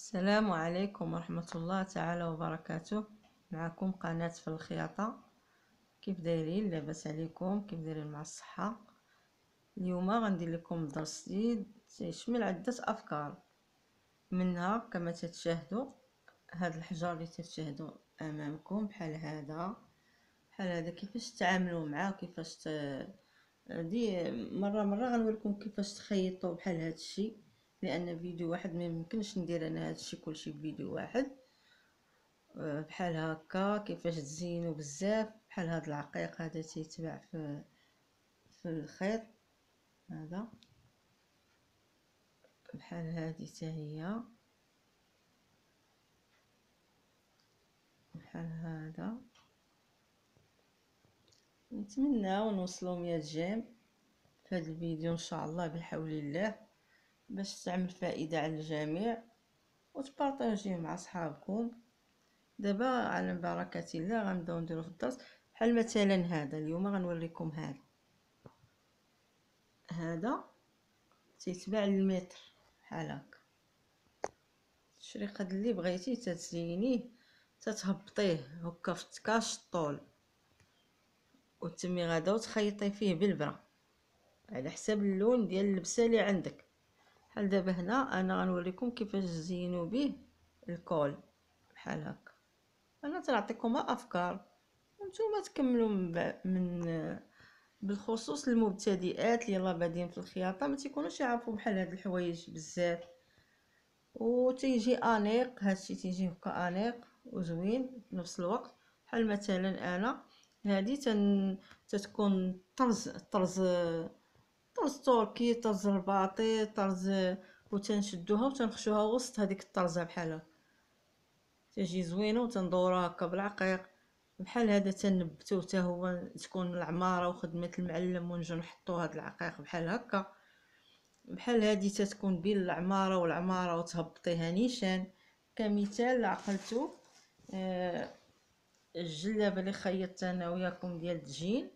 السلام عليكم ورحمة الله تعالى وبركاته. معكم قناة في الخياطة. كيف دايرين؟ لاباس عليكم؟ كيف دايرين مع الصحة؟ اليوم غندير لكم درس جديد يشمل عدة افكار، منها كما تتشاهدوا هاد الحجر اللي تتشاهدوا امامكم بحال هذا كيفاش تتعاملوا معاه، كيفاش دي مره غنوريكم كيفاش تخيطوا بحال هاد الشيء، لان فيديو واحد ما يمكنش ندير انا هاد الشيء كلشي في فيديو واحد. بحال هكا كيفاش تزينوا بزاف بحال هاد العقيق هذا تيتباع في الخيط. هذا بحال هادي حتى هي بحال هذا. نتمنى نوصلوا 100 جيم في هذا الفيديو ان شاء الله بحول الله، باش تعمل فائده على الجميع وتبارطاجيه مع اصحابكم. دابا على بركه الله غنبداو نديرو في الدرس. بحال مثلا هذا اليوم غنوريكم هذا تيتباع المتر بحال هكا. تشري قد اللي بغيتي تزينيه، تتهبطيه هكا في التكاش الطول وتمي غادا وتخيطي فيه بالبرا على حساب اللون ديال اللبسه اللي عندك. بحال دابا هنا انا غنوريكم كيفاش تزينوا به الكول بحال هكا. انا تنعطيكم افكار وانتم تكملوا من بالخصوص المبتدئات اللي يلاه بادين في الخياطه ما تيكونوش يعرفوا بحال هاد الحوايج بزاف، وتيجي انيق. هادشي تيجي هكا انيق وزوين في نفس الوقت. بحال مثلا انا هادي تتكون طرز تركي، طرز رباطي، طرز، وتنشدوها وتنخشوها وسط هذيك الطرزه بحال هكا تجي زوينه، وتندوروها هكا بالعقيق بحال هذا. تنبتو حتى هو تكون العماره وخدمه المعلم، ونجو نحطو هاد العقيق بحال هكا. بحال هادي تتكون بين العماره وتهبطيها نيشان. كمثال عقلتو الجلابه اللي خيطت انا وياكم ديال الدجين.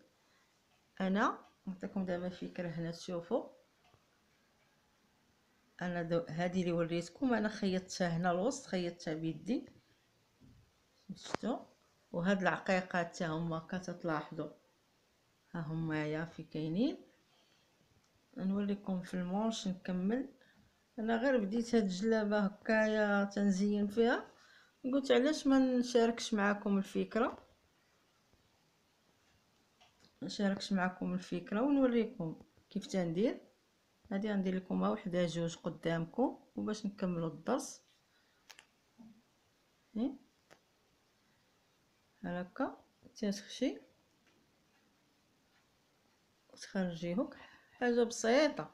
انا نعطيكم دابا فكره هنا تشوفوا. انا هذه اللي وريتكم انا خيطتها هنا الوسط، خيطتها بيدي شفتوا. وهاد العقيقات حتى هما كتلاحظوا ها هما يا في كاينين. نوريكم في المونش نكمل. انا غير بديت هاد الجلابه هكايا تنزين فيها، قلت علاش ما نشاركش معكم الفكره ونوريكم كيف تندير. هادي غندير لكم وحده جوج قدامكم وباش نكملوا الدرس. هكا تتخشي وتخرجي هك حاجه بسيطه.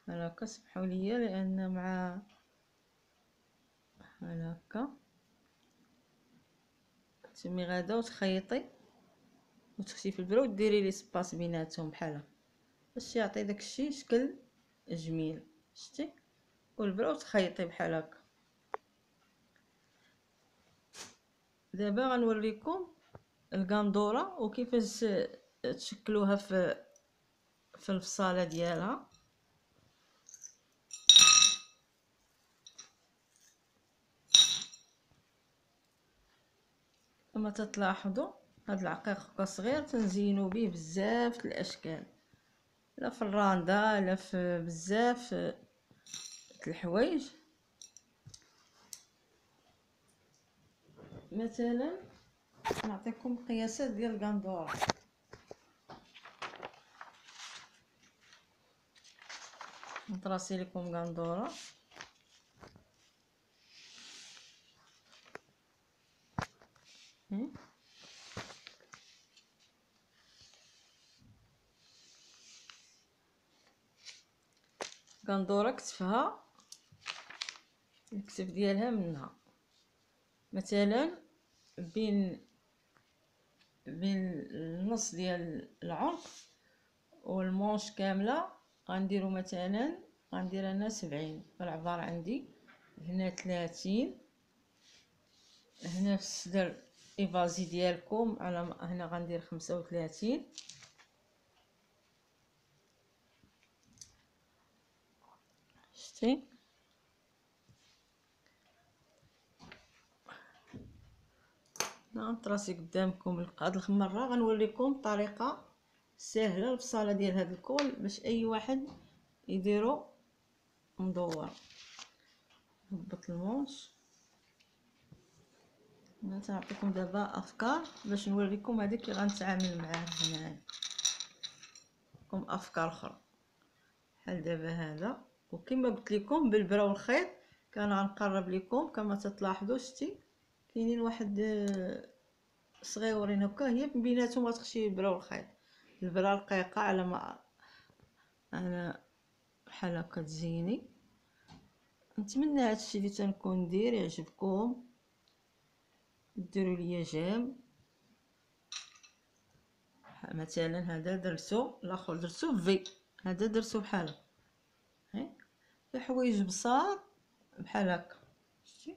هكا سمحوا لي لان مع هكا تمي غادا وتخيطي وتخشي في البرا وديري لي سباس بيناتهم بحال هكا باش يعطي داكشي شكل جميل. شتي؟ والبرا وتخيطي بحال هكا. دابا غنوريكم القندوره وكيفاش تشكلوها في الفصاله ديالها. كما تتلاحظوا هاد العقيق هكا صغير تنزينوا به بزاف الاشكال، لا في الراندا لا في بزاف الحوايج. مثلا نعطيكم قياسات ديال القندوره. نطراسي لكم قندوره قندوره كتفها الكتف ديالها منها مثلا بين النص ديال العنق والمونش كامله غنديرو مثلا غندير انا 70. فالعبار عندي هنا 30، هنا في الصدر ايفازي ديالكم على هنا غندير 35. شتي نطراسي قدامكم. هاد المره غنوريكم طريقه سهله الفصاله ديال هاد الكول باش اي واحد يديرو مدور. نهبط المونش. انا تنعطيكم دابا افكار باش نوريكم هذيك اللي غنتعامل معاه هنايا. كم افكار اخرى بحال دابا هذا، وكما قلت لكم بالبرا والخيط كان غنقرب لكم كما تلاحظوا. شتي كاينين واحد صغيورين هكا، هي بيناتهم غتخشي البرا والخيط. البرا رقيقه على ما انا بحال هكا تزيني. نتمنى هادشي اللي تنكون ندير يعجبكم، ديروا ليا جيم. مثلا هذا درتو، الاخر درتو في، هذا درتو بحال هكا. في حوايج بساط بحال هكا. شتي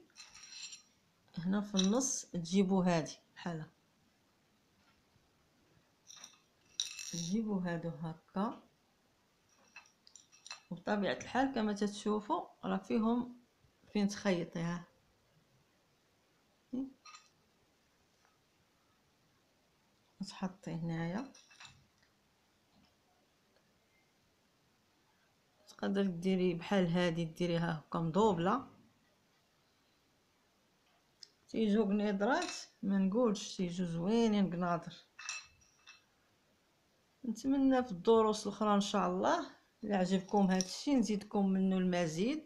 هنا في النص تجيبوا هادي بحال هكا، تجيبوا هادو هكا. وبطبيعه الحال كما تتشوفوا راه فيهم فين تخيطيها. تحطي هنايا، تقدر ديري بحال هادي ديريها هكا مدوبله. تيجيو قنيضرات ما نقولش، تيجيو زوينين قناضر. نتمنى في الدروس الاخرى ان شاء الله الا عجبكم هادشي نزيدكم منه المزيد،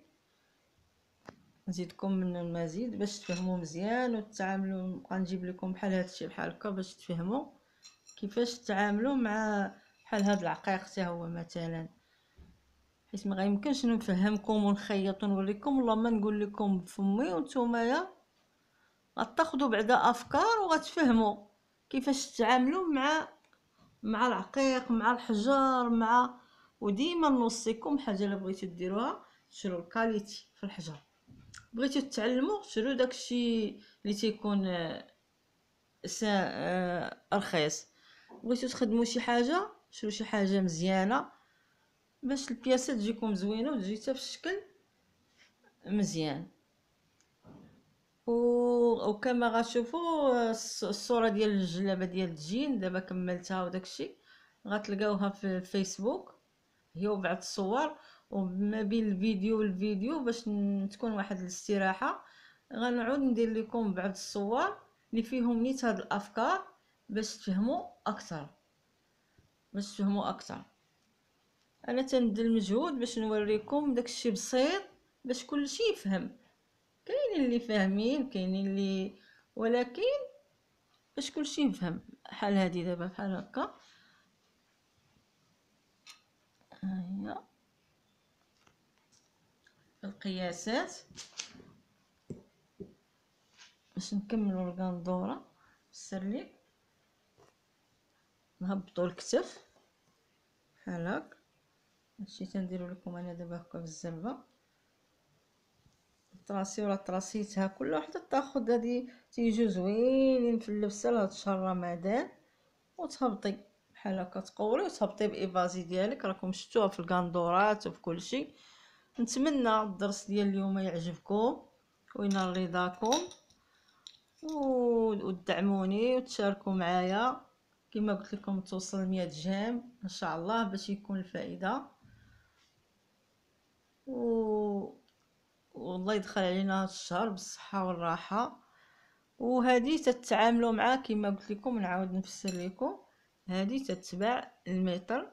نزيدكم منه المزيد باش تفهموا مزيان وتتعاملوا. نبقى نجيب لكم بحال هادشي بحال هكا باش تفهموا كيفاش تتعاملوا مع بحال هاد العقيق حتى هو مثلا، حيت ما غيمكنش نفهمكم ونخيط ونوريكم والله ما نقول لكم بفمي وانتوما غتاخذوا بعدا افكار وغتفهموا كيفاش تتعاملوا مع العقيق مع الحجر مع. وديما نوصيكم حاجه الا بغيتو ديروها شرو الكاليتي في الحجر. بغيتو تتعلموا شرو داكشي اللي تيكون رخيص. بغيتو تخدموا شي حاجه شرو شي حاجه مزيانه باش البياسه تجيكم زوينه وتجي حتى في الشكل مزيان. وكما غتشوفوا الصوره ديال الجلابه ديال الجين دابا كملتها وداكشي غتلقاوها في الفيسبوك هي وبعض الصور. وما بين الفيديو والفيديو باش تكون واحد الاستراحه غنعود ندير لكم بعض الصور اللي فيهم نيت هاد الافكار باش تفهموا اكثر، انا تندير المجهود باش نوريكم داكشي بسيط باش كلشي يفهم. كاينين اللي فاهمين كاينين اللي، ولكن باش كلشي يفهم. بحال هادي دابا بحال هكا، ها هي القياسات باش نكملوا القندوره بالسرليك. نهبطوا الكتف بحال هكا. هادشي تنديرو لكم انا دابا هكا بالزربه. طراسي ولا طراسيتها كل وحده تاخذ هادي تيجيو زوينين في اللبسه لهاد الشهر رمضان. وتهبطي بحال هكا تقوري وتهبطي بايفازي ديالك. راكم شفتوها في القندورات وفي كلشي. نتمنى الدرس ديال اليوم يعجبكم وينال رضاكم وتدعموني وتشاركوا معايا. كما قلت لكم توصل 100 جيم ان شاء الله باش يكون الفائده والله يدخل علينا هذا الشهر بالصحه والراحه. وهذه تتعاملوا معها كما قلت لكم نعاود نفسر لكم. هذه تتباع المتر.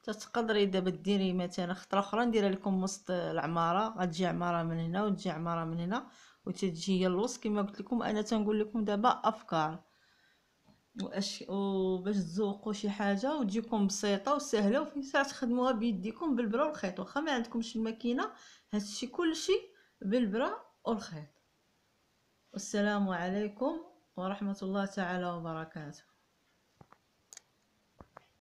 تقدري دابا ديري مثلا خطره اخرى نديرها لكم وسط العماره، غتجي عماره من هنا وتجي عماره من هنا وتجي هي الوسط. كما قلت لكم انا تنقول لكم دابا افكار وباش تزوقوا شي حاجه وتجيكم بسيطه وسهله وفي ساعه تخدموها بيديكم بالبرا والخيط. واخا ما عندكمش الماكينه هادشي كلشي بالبرا والخيط. والسلام عليكم ورحمه الله تعالى وبركاته.